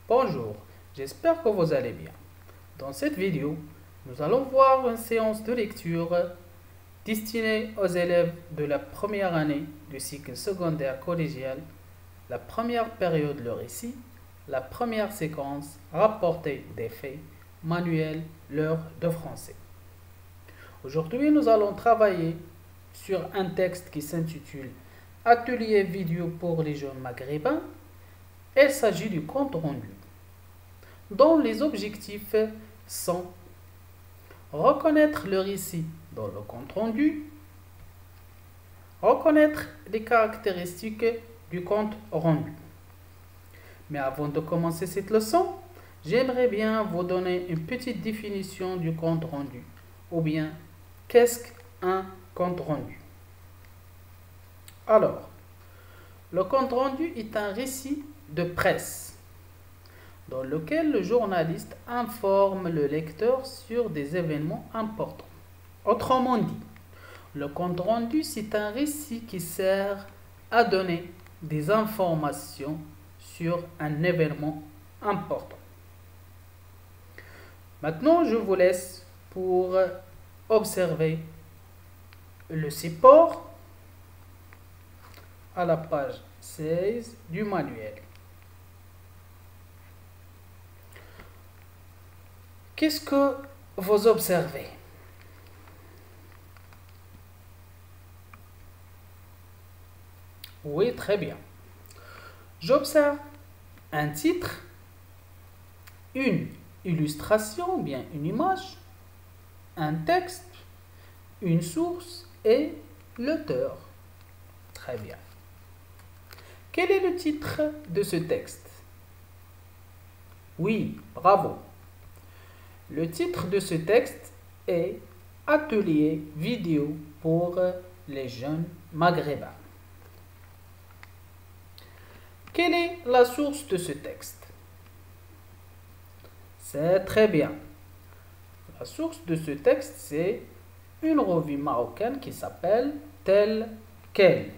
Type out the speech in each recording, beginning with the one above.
Bonjour, j'espère que vous allez bien. Dans cette vidéo, nous allons voir une séance de lecture destinée aux élèves de la première année du cycle secondaire collégial, la première période le récit, la première séquence rapporter des faits, manuel, l'heure de français. Aujourd'hui, nous allons travailler sur un texte qui s'intitule Atelier vidéo pour les jeunes maghrébins. Il s'agit du compte rendu, dont les objectifs sont reconnaître le récit dans le compte rendu, reconnaître les caractéristiques du compte rendu. Mais avant de commencer cette leçon, j'aimerais bien vous donner une petite définition du compte rendu, ou bien qu'est-ce qu'un compte rendu. Alors, le compte rendu est un récit de presse dans lequel le journaliste informe le lecteur sur des événements importants. Autrement dit, le compte rendu, c'est un récit qui sert à donner des informations sur un événement important. Maintenant, je vous laisse pour observer le support à la page 16 du manuel. Qu'est-ce que vous observez? Oui, très bien. J'observe un titre, une illustration, bien une image, un texte, une source et l'auteur. Très bien. Quel est le titre de ce texte? Oui, bravo. Le titre de ce texte est Atelier vidéo pour les jeunes maghrébins. Quelle est la source de ce texte? C'est très bien. La source de ce texte, c'est une revue marocaine qui s'appelle Tel Quel.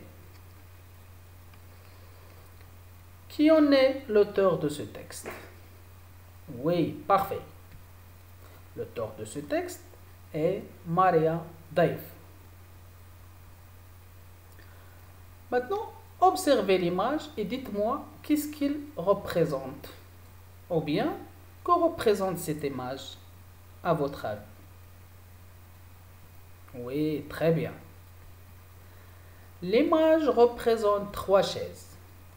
Qui en est l'auteur de ce texte? Oui, parfait. L'auteur de ce texte est Maria Daif. Maintenant, observez l'image et dites-moi qu'est-ce qu'il représente. Ou bien, que représente cette image à votre avis? Oui, très bien. L'image représente 3 chaises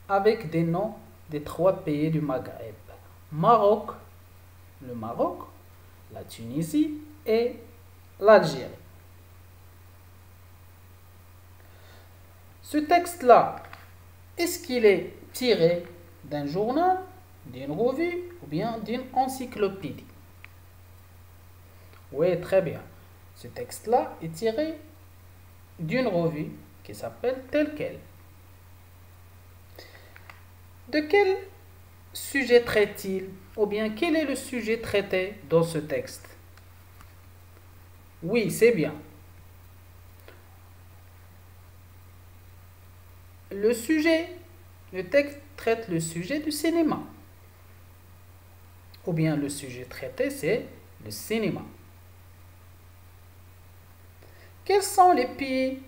avec des noms des 3 pays du Maghreb. Maroc, le Maroc, la Tunisie et l'Algérie. Ce texte-là, est-ce qu'il est tiré d'un journal, d'une revue ou bien d'une encyclopédie? Oui, très bien. Ce texte-là est tiré d'une revue qui s'appelle Tel Quel. De quel sujet traite-t-il? Ou bien quel est le sujet traité dans ce texte? Oui, c'est bien. Le texte traite le sujet du cinéma. Ou bien le sujet traité, c'est le cinéma. Quels sont les pays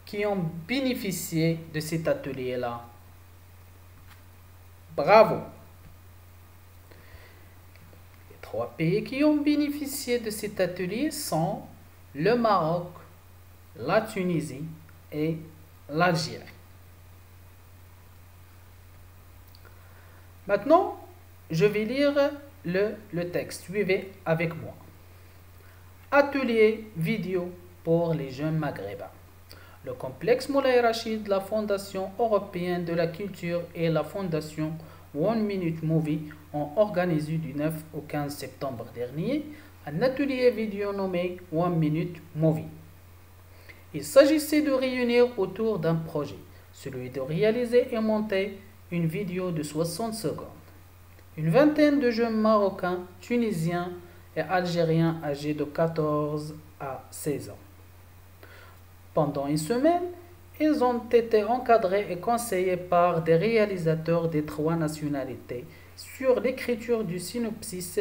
qui ont bénéficié de cet atelier-là? Bravo! Les 3 pays qui ont bénéficié de cet atelier sont le Maroc, la Tunisie et l'Algérie. Maintenant, je vais lire le texte. Suivez avec moi. Atelier vidéo pour les jeunes maghrébins. Le complexe Moulay Rachid, la Fondation européenne de la culture et la Fondation One Minute Movie ont organisé du 9 au 15 septembre dernier un atelier vidéo nommé One Minute Movie. Il s'agissait de réunir autour d'un projet, celui de réaliser et monter une vidéo de 60 secondes. Une vingtaine de jeunes marocains, tunisiens et algériens âgés de 14 à 16 ans. Pendant une semaine, Ils ont été encadrés et conseillés par des réalisateurs des 3 nationalités sur l'écriture du synopsis,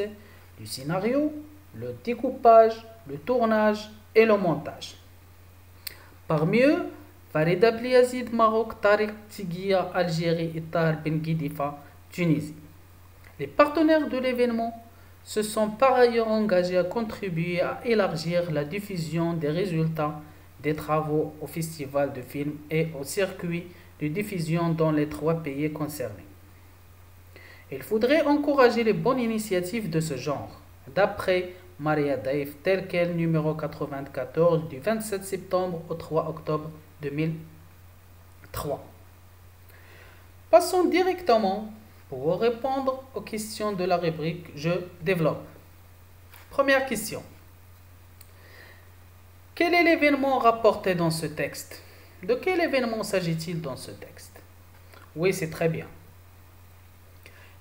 du scénario, le découpage, le tournage et le montage. Parmi eux, Farid Abliazid Maroc, Tariq Tighiya Algérie et Tahar Ben Guidifa Tunisie. Les partenaires de l'événement se sont par ailleurs engagés à contribuer à élargir la diffusion des résultats des travaux au festival de films et au circuit de diffusion dans les 3 pays concernés. Il faudrait encourager les bonnes initiatives de ce genre, d'après Maria Daif, tel quel numéro 94 du 27 septembre au 3 octobre 2003. Passons directement pour répondre aux questions de la rubrique Je développe. Première question. Quel est l'événement rapporté dans ce texte? De quel événement s'agit-il dans ce texte? Oui, c'est très bien.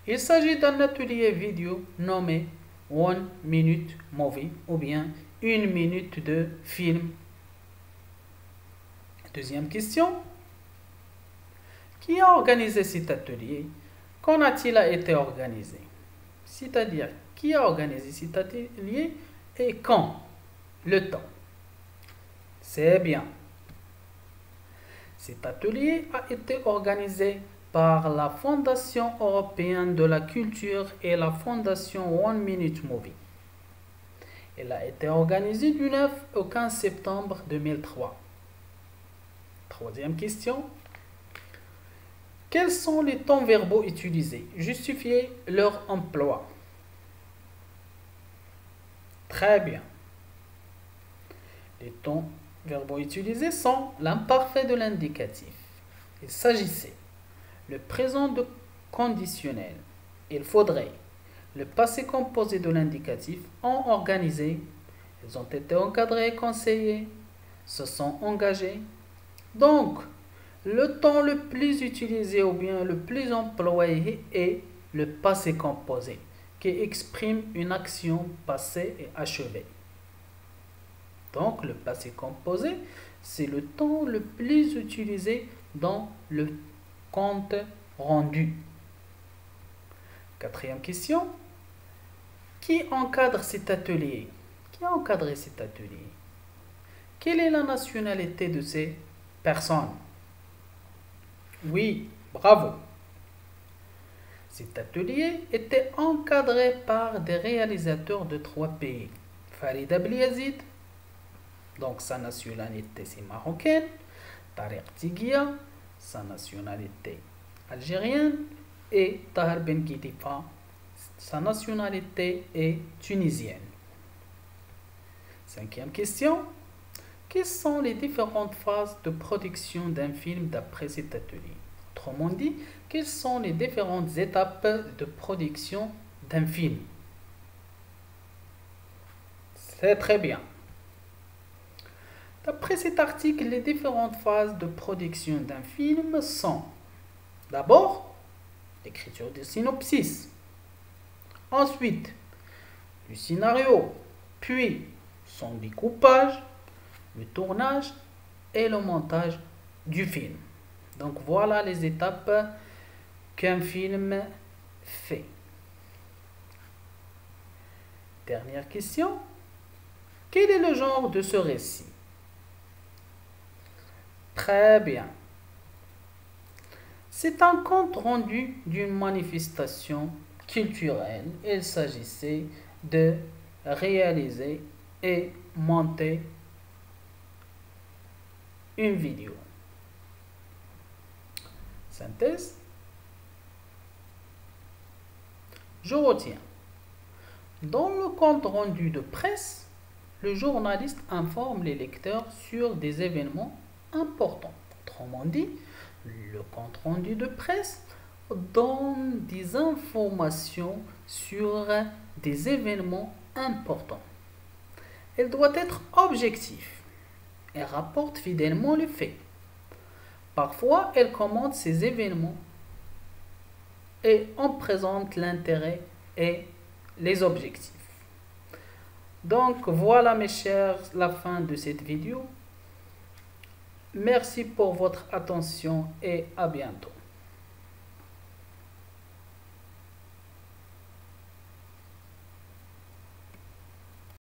Il s'agit d'un atelier vidéo nommé One Minute Movie ou bien 1 minute de film. Deuxième question. Qui a organisé cet atelier? Quand a-t-il été organisé? C'est-à-dire, qui a organisé cet atelier et quand? Le temps. C'est bien. Cet atelier a été organisé par la Fondation européenne de la culture et la Fondation One Minute Movie. Elle a été organisée du 9 au 15 septembre 2003. Troisième question. Quels sont les temps verbaux utilisés? Justifiez leur emploi. Très bien. Les temps verbaux utilisés sont l'imparfait de l'indicatif. Il s'agissait le présent de conditionnel. Il faudrait le passé composé de l'indicatif ont organisé. Ils ont été encadrés et conseillés. Se sont engagés. Donc, le temps le plus utilisé ou bien le plus employé est le passé composé, qui exprime une action passée et achevée. Donc, le passé composé, c'est le temps le plus utilisé dans le compte rendu. Quatrième question. Qui encadre cet atelier? Qui a encadré cet atelier? Quelle est la nationalité de ces personnes? Oui, bravo. Cet atelier était encadré par des réalisateurs de 3 pays. Farid Abliazid, donc sa nationalité c'est marocaine. Tariq Tighiya, sa nationalité algérienne. Et Tahar Ben Guidifa, sa nationalité est tunisienne. Cinquième question. Quelles sont les différentes phases de production d'un film d'après cet atelier? Autrement dit, quelles sont les différentes étapes de production d'un film? C'est très bien. D'après cet article, les différentes phases de production d'un film sont d'abord l'écriture du synopsis, ensuite le scénario, puis son découpage, le tournage et le montage du film. Donc voilà les étapes qu'un film fait. Dernière question. Quel est le genre de ce récit? Très bien. C'est un compte rendu d'une manifestation culturelle. Il s'agissait de réaliser et monter une vidéo. Synthèse. Je retiens. Dans le compte rendu de presse, le journaliste informe les lecteurs sur des événements importants. Autrement dit, le compte rendu de presse donne des informations sur des événements importants. Elle doit être objective. Elle rapporte fidèlement les faits. Parfois, elle commente ces événements et en présente l'intérêt et les objectifs. Donc, voilà mes chers, la fin de cette vidéo. Merci pour votre attention et à bientôt.